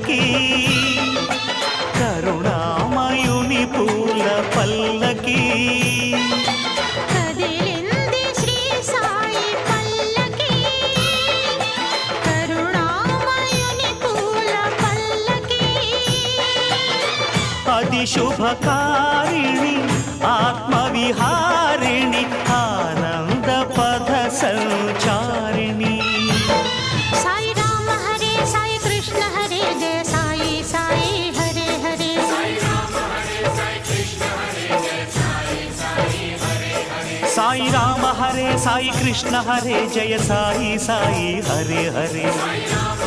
పల్లకి కరుణామయుని పూల పల్లకి కదిలింది శ్రీ సాయి పల్లకి కరుణామయుని పూల పల్లకి అది శుభకారిణి ఆత్మవిహారిణి ఆనంద పథ సంచారిణి సాయి రామ హరే సాయి కృష్ణ హరే జయ సాయి సాయి హరే హరే సాయి రామ హరే సాయి కృష్ణ హరే జయ సాయి సాయి హరే హరే సాయి రామ హరే సాయి కృష్ణ హరే జయ సాయి సాయి హరే హరే సాయి రామ